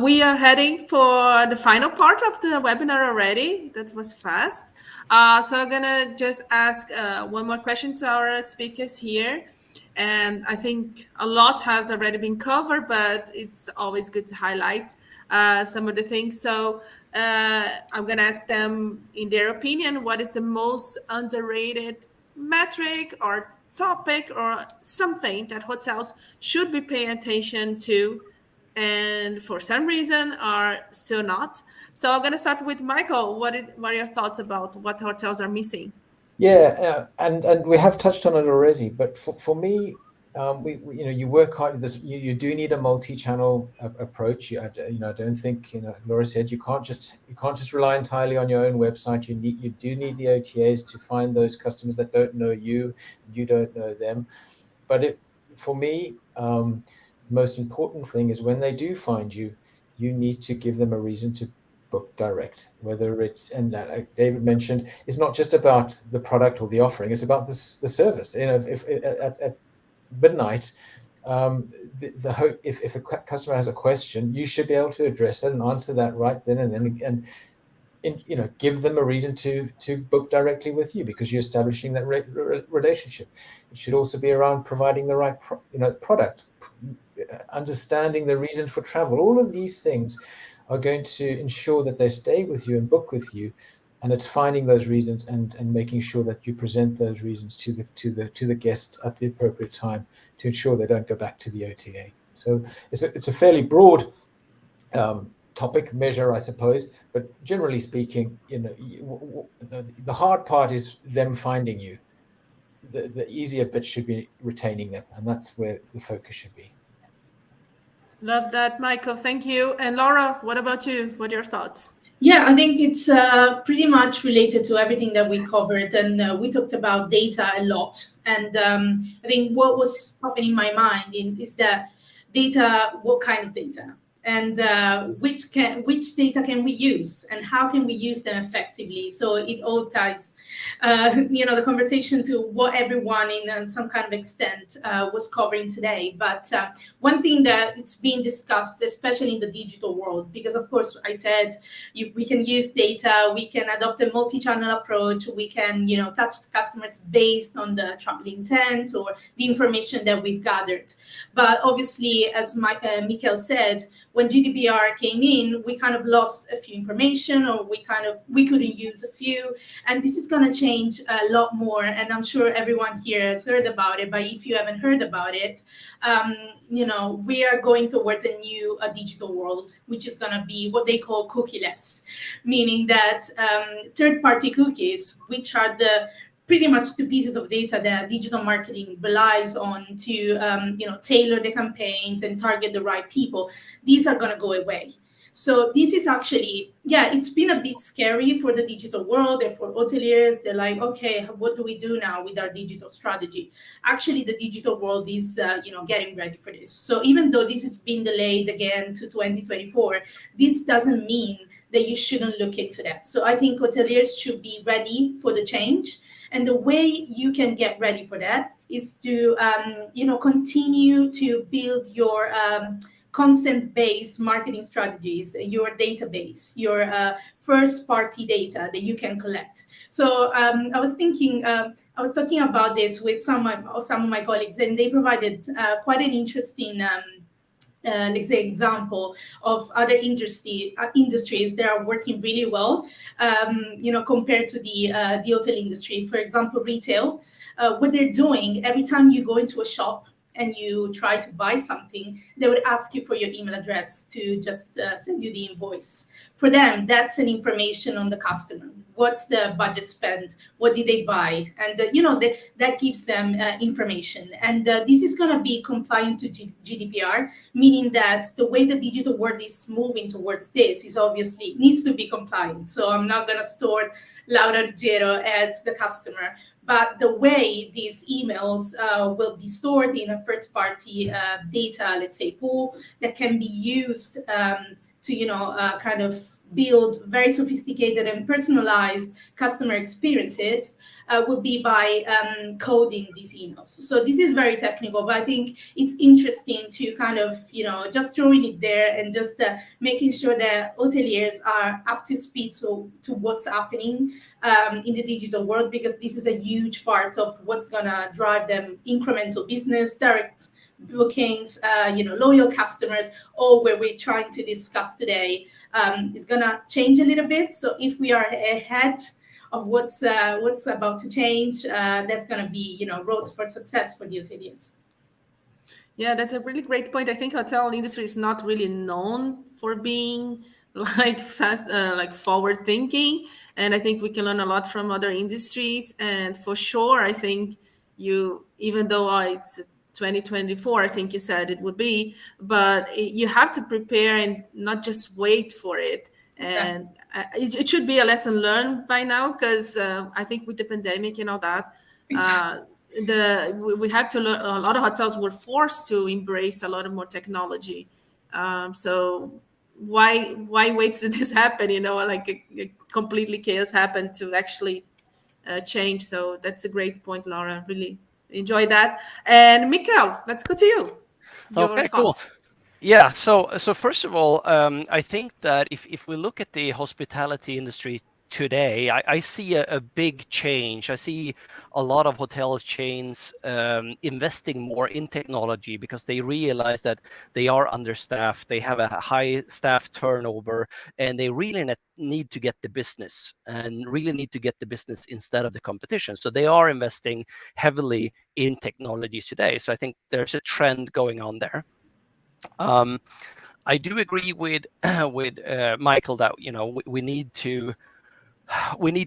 We are heading for the final part of the webinar already. That was fast. So I'm gonna just ask one more question to our speakers here. And I think a lot has already been covered, but it's always good to highlight some of the things. So I'm gonna ask them, in their opinion, what is the most underrated metric or topic or something that hotels should be paying attention to, and for some reason are still not. So I'm going to start with Michael. What are your thoughts about what hotels are missing? Yeah, and we have touched on it already, but for me, you work hard. You do need a multi-channel approach. I don't think, Laura said, you can't just rely entirely on your own website. You do need the OTAs to find those customers that don't know you, and you don't know them. But for me, the most important thing is when they do find you, you need to give them a reason to book direct. Whether it's, and like David mentioned, it's not just about the product or the offering; it's about the service. If at midnight, if a customer has a question, you should be able to address it and answer that right then and then, and give them a reason to book directly with you, because you're establishing that relationship. It should also be around providing the right product, understanding the reason for travel. All of these things are going to ensure that they stay with you and book with you, and it's finding those reasons and making sure that you present those reasons to the guest at the appropriate time to ensure they don't go back to the OTA. So it's a fairly broad topic measure, I suppose, but generally speaking, the hard part is them finding you. The easier bit should be retaining them, and that's where the focus should be. Love that, Michael. Thank you. And Laura, what about you? What are your thoughts? Yeah, I think it's pretty much related to everything that we covered, and we talked about data a lot. And I think what was popping in my mind is that data, what kind of data, and which data can we use, and how can we use them effectively? So it all ties, the conversation to what everyone in some kind of extent was covering today. But one thing that it's being discussed, especially in the digital world, because of course I said we can use data, we can adopt a multi-channel approach, we can touch the customers based on the travel intent or the information that we've gathered. But obviously, as Mikael said, when GDPR came in, we kind of lost a few information, or we couldn't use a few. And this is going to change a lot more. And I'm sure everyone here has heard about it. But if you haven't heard about it, we are going towards a new digital world, which is going to be what they call cookieless, meaning that third-party cookies, which are pretty much the pieces of data that digital marketing relies on to tailor the campaigns and target the right people, these are going to go away. So this is actually, it's been a bit scary for the digital world and for hoteliers. They're like, okay, what do we do now with our digital strategy? Actually, the digital world is getting ready for this. So even though this has been delayed again to 2024, this doesn't mean that you shouldn't look into that. So I think hoteliers should be ready for the change. And the way you can get ready for that is to, continue to build your consent-based marketing strategies, your database, your first-party data that you can collect. So I was talking about this with some of my colleagues, and they provided quite an interesting let's say example of other industries that are working really well, compared to the hotel industry. For example, retail, what they're doing every time you go into a shop and you try to buy something, they would ask you for your email address to just send you the invoice. For them, that's an information on the customer. What's the budget spent? What did they buy? And that gives them information. And this is going to be compliant to GDPR, meaning that the way the digital world is moving towards this is obviously needs to be compliant. So I'm not going to store Laura Ruggiero as the customer, but the way these emails will be stored in a first-party data, let's say, pool that can be used to, kind of build very sophisticated and personalized customer experiences would be by coding these emails. So this is very technical, but I think it's interesting to kind of, just throwing it there and just making sure that hoteliers are up to speed to what's happening in the digital world, because this is a huge part of what's going to drive them incremental business, direct bookings, loyal customers, all where we're trying to discuss today is going to change a little bit. So if we are ahead of what's about to change, that's going to be, roads for success for the hoteliers. Yeah, that's a really great point. I think hotel industry is not really known for being like fast, like forward thinking, and I think we can learn a lot from other industries. And for sure, I think even though it's 2024, I think you said it would be, but you have to prepare and not just wait for it. And it should be a lesson learned by now, because I think with the pandemic and all that, we have to learn. A lot of hotels were forced to embrace a lot of more technology. So why wait till this happen? Like a completely chaos happened to actually change. So that's a great point, Laura. Really enjoy that. And Mikael, let's go to you. Your Okay, response. cool. Yeah, so first of all, I think that if we look at the hospitality industry today, I see a big change. I see a lot of hotel chains investing more in technology because they realize that they are understaffed, they have a high staff turnover, and they really need to get the business and really need to get the business instead of the competition. So they are investing heavily in technology today. So I think there's a trend going on there. I do agree with Michael that we need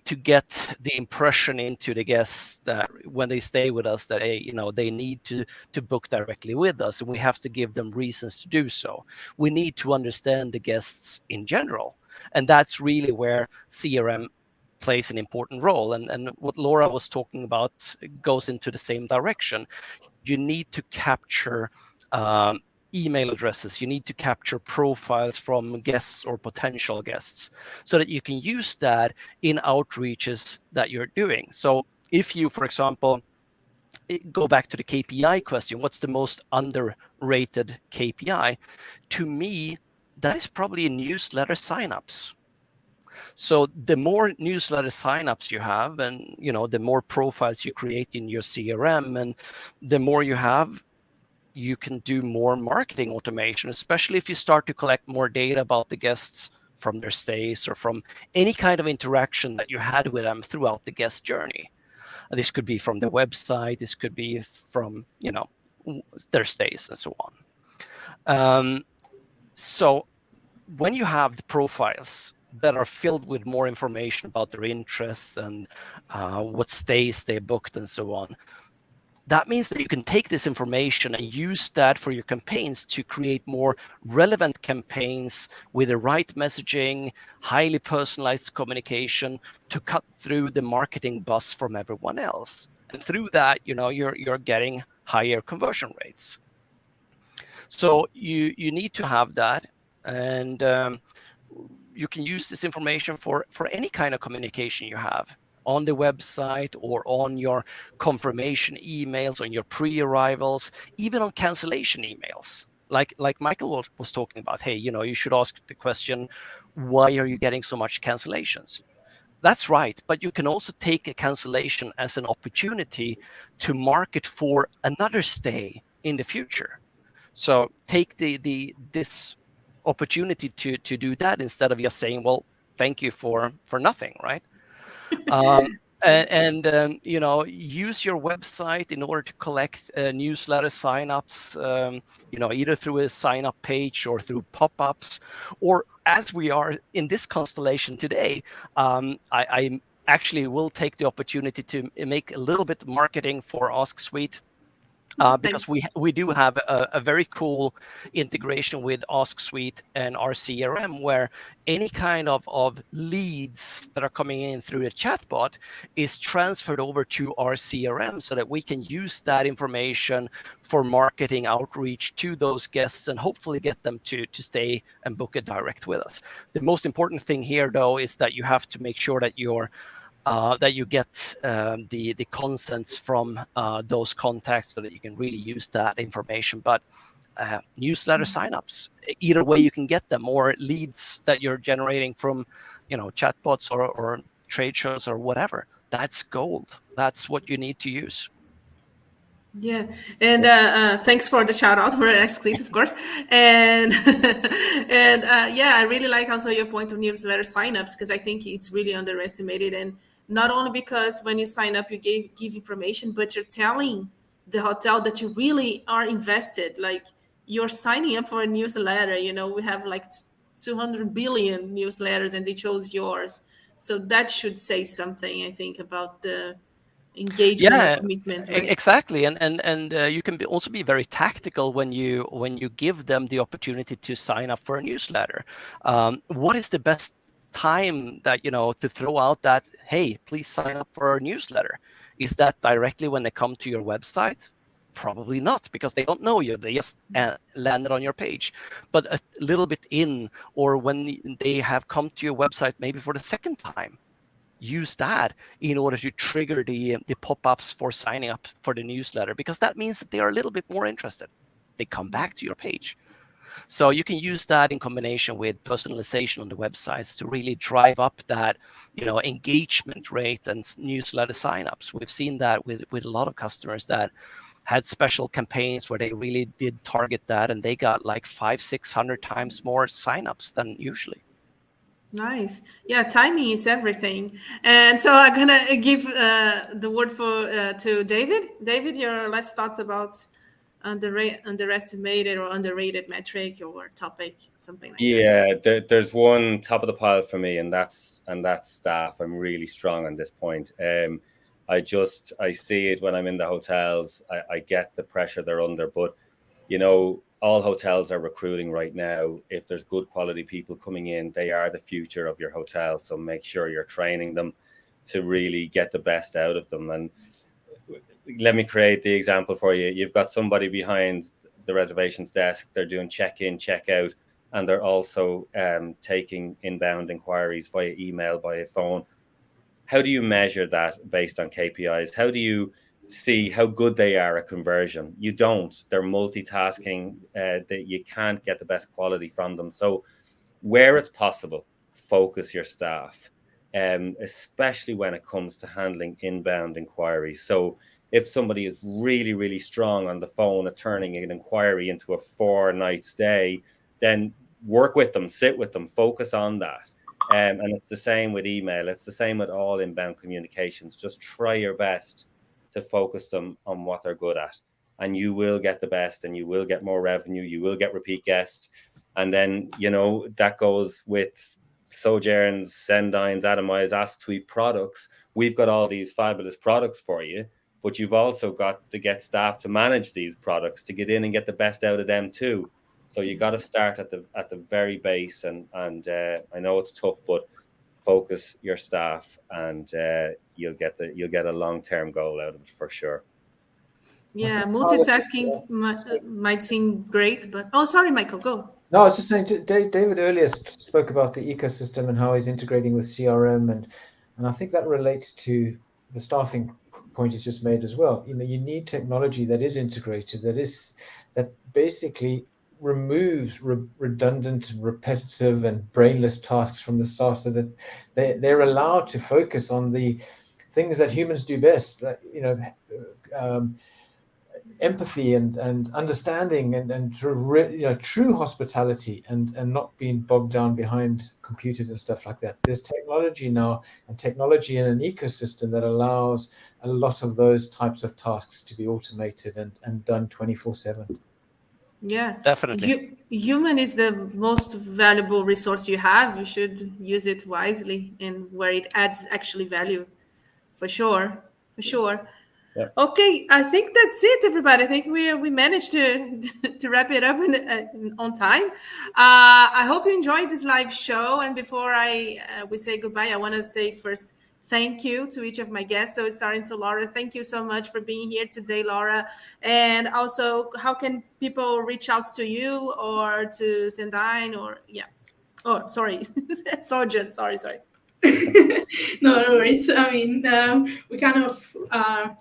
to get the impression into the guests that when they stay with us that they need to book directly with us, and we have to give them reasons to do so. We need to understand the guests in general, and that's really where CRM plays an important role. And what Laura was talking about goes into the same direction. You need to capture email addresses, you need to capture profiles from guests or potential guests so that you can use that in outreaches that you're doing. So if you, for example, go back to the KPI question, what's the most underrated KPI? To me, that is probably newsletter signups. So the more newsletter signups you have, and the more profiles you create in your CRM, and the more you have, you can do more marketing automation, especially if you start to collect more data about the guests from their stays or from any kind of interaction that you had with them throughout the guest journey. This could be from the website, this could be from, their stays and so on. So when you have the profiles that are filled with more information about their interests and what stays they booked and so on, that means that you can take this information and use that for your campaigns to create more relevant campaigns with the right messaging, highly personalized communication to cut through the marketing buzz from everyone else. And through that, you're getting higher conversion rates. So you need to have that, and you can use this information for any kind of communication you have on the website or on your confirmation emails, on your pre-arrivals, even on cancellation emails. Like Michael was talking about, hey, you should ask the question, why are you getting so much cancellations? That's right, but you can also take a cancellation as an opportunity to market for another stay in the future. So take this opportunity to do that instead of just saying, well, thank you for nothing, right? Use your website in order to collect newsletter signups, either through a sign-up page or through pop-ups, or as we are in this constellation today, I actually will take the opportunity to make a little bit of marketing for Ask Suite. Because we do have a very cool integration with Ask Suite and our CRM, where any kind of leads that are coming in through the chatbot is transferred over to our CRM so that we can use that information for marketing outreach to those guests and hopefully get them to stay and book a direct with us. The most important thing here, though, is that you have to make sure that that you get the consents from those contacts so that you can really use that information. But newsletter signups, either way you can get them, or leads that you're generating from chatbots or trade shows or whatever, that's gold. That's what you need to use. Yeah, and thanks for the shout out for Ask Suite, of course. And I really like also your point of newsletter signups, because I think it's really underestimated. And not only because when you sign up, you give information, but you're telling the hotel that you really are invested. Like, you're signing up for a newsletter. We have like 200 billion newsletters, and they chose yours. So that should say something, I think, about the engagement or commitment, right? Exactly, and you can also be very tactical when you give them the opportunity to sign up for a newsletter. What is the best time that to throw out that, hey, please sign up for our newsletter? Is that directly when they come to your website? Probably not, because they don't know you. They just landed on your page. But a little bit in, or when they have come to your website maybe for the second time, use that in order to trigger the pop-ups for signing up for the newsletter, because that means that they are a little bit more interested. They come back to your page. So you can use that in combination with personalization on the websites to really drive up that engagement rate and newsletter signups. We've seen that with a lot of customers that had special campaigns where they really did target that, and they got like 500-600 times more signups than usually. Nice. Yeah, timing is everything. And so I'm gonna give the word to David. David, your last thoughts about underestimated or underrated metric or topic, something like that. Yeah, there's one top of the pile for me, and that's staff. I'm really strong on this point. I see it when I'm in the hotels. I get the pressure they're under, but all hotels are recruiting right now. If there's good quality people coming in, they are the future of your hotel. So make sure you're training them to really get the best out of them. And let me create the example for you. You've got somebody behind the reservations desk. They're doing check-in, check-out, and they're also taking inbound inquiries via email, via phone. How do you measure that based on KPIs? How do you see how good they are at conversion? You don't. They're multitasking. That you can't get the best quality from them. So where it's possible, focus your staff, especially when it comes to handling inbound inquiries. So if somebody is really, really strong on the phone at turning an inquiry into a 4-night stay, then work with them, sit with them, focus on that. And it's the same with email. It's the same with all inbound communications. Just try your best to focus them on what they're good at. And you will get the best, and you will get more revenue. You will get repeat guests. And then, that goes with Sojourn's, Cendyn's, Atomize, Ask Suite products. We've got all these fabulous products for you, but you've also got to get staff to manage these products, to get in and get the best out of them too. So you got to start at the very base, and I know it's tough, but focus your staff, and you'll get a long-term goal out of it for sure. Yeah, multitasking might seem great, but sorry, Michael, go. No, I was just saying, David earlier spoke about the ecosystem and how he's integrating with CRM, and I think that relates to the staffing point he's just made as well. You need technology that is integrated, that basically removes redundant, repetitive, and brainless tasks from the staff, so that they're allowed to focus on the things that humans do best. Empathy and understanding and true hospitality, and not being bogged down behind computers and stuff like that. There's technology now, and technology in an ecosystem that allows a lot of those types of tasks to be automated and done 24/7. Yeah, definitely. Human is the most valuable resource you have. You should use it wisely and where it adds actually value, for sure. Yeah. Okay, I think that's it, everybody. I think we managed to wrap it up on time. I hope you enjoyed this live show. And before we say goodbye, I want to say first thank you to each of my guests. So starting to Laura, thank you so much for being here today, Laura. And also, how can people reach out to you or to Cendyn or Sojourn, sorry. No worries. I mean, we kind of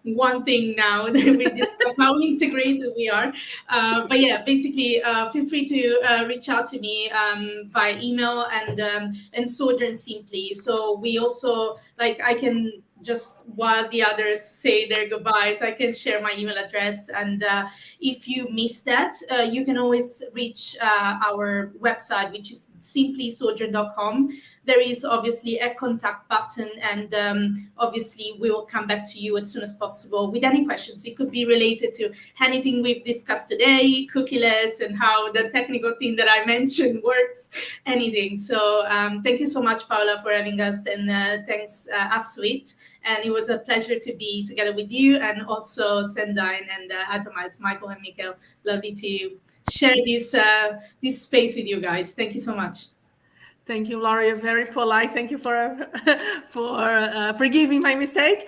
one thing now that we discussed how integrated we are. But yeah, basically, feel free to reach out to me via email and Sojourn simply. So we also, I can just, while the others say their goodbyes, I can share my email address. And if you miss that, you can always reach our website, which is simplysojourn.com. There is obviously a contact button, and obviously we will come back to you as soon as possible with any questions. It could be related to anything we've discussed today, cookieless, and how the technical thing that I mentioned works, anything. So thank you so much, Paula, for having us, and thanks, Ask Suite. And it was a pleasure to be together with you, and also Cendyn and Atomize, Michael and Mikael. Lovely to share this space with you guys. Thank you so much. Thank you, Laura. You're very polite. Thank you for forgiving my mistake.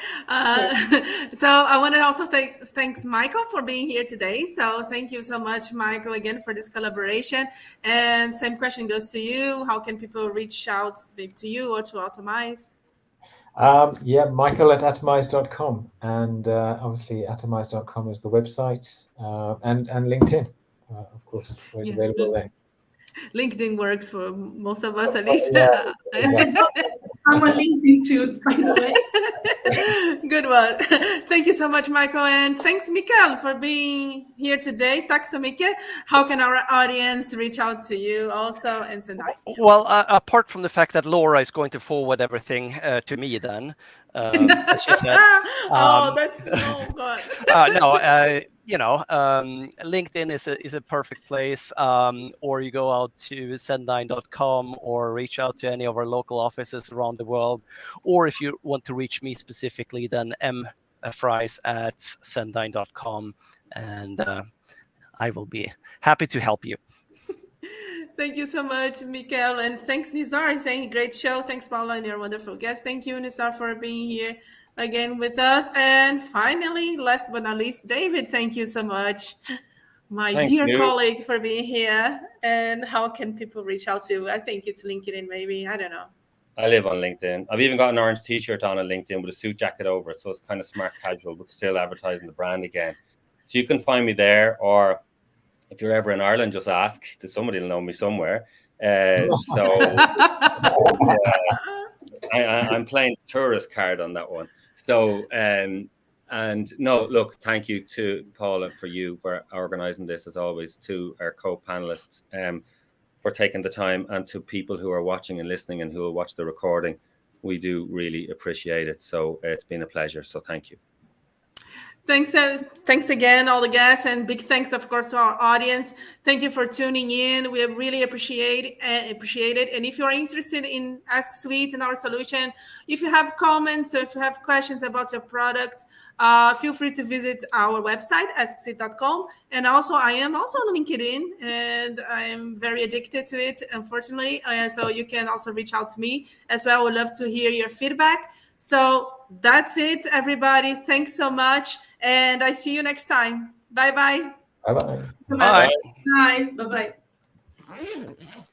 So I want to also thanks Michael for being here today. So thank you so much, Michael, again for this collaboration. And same question goes to you. How can people reach out maybe to you or to Atomize? Michael at atomize.com, and obviously atomize.com is the website, and LinkedIn, of course, is available there. LinkedIn works for most of us, at least. Yeah, exactly. I'm on LinkedIn too, by the way. Good one. Thank you so much, Michael. And thanks, Mikael, for being here today. Tack så mycket. How can our audience reach out to you also, and Cendyn? Well, apart from the fact that Laura is going to forward everything to me then, as she said. LinkedIn is a perfect place, or you go out to cendyn.com or reach out to any of our local offices around the world, or if you want to reach me specifically, then Fries at cendyn.com, and I will be happy to help you. Thank you so much, Mikael, and thanks, Nizar, saying great show. Thanks, Paula, and your wonderful guest. Thank you, Nizar, for being here again with us. And finally, last but not least, David, thank you so much, my dear colleague, for being here. And how can people reach out to you? I think it's LinkedIn, maybe. I don't know. I live on LinkedIn. I've even got an orange t-shirt on LinkedIn with a suit jacket over it, so it's kind of smart casual, but still advertising the brand again. So you can find me there, or if you're ever in Ireland, just ask. Somebody will know me somewhere. I'm playing tourist card on that one. So And no, look, thank you to Paula for organising this, as always, to our co-panelists for taking the time, and to people who are watching and listening and who will watch the recording. We do really appreciate it. So it's been a pleasure. So thank you. Thanks again, all the guests, and big thanks, of course, to our audience. Thank you for tuning in. We really appreciate it. And if you are interested in Ask Suite and our solution, if you have comments or if you have questions about your product, feel free to visit our website, asksuite.com. And also, I am also on LinkedIn, and I am very addicted to it, unfortunately. So you can also reach out to me as well. I would love to hear your feedback. So that's it, everybody. Thanks so much. And I see you next time. Bye-bye. Bye-bye. Bye. Bye. Bye-bye.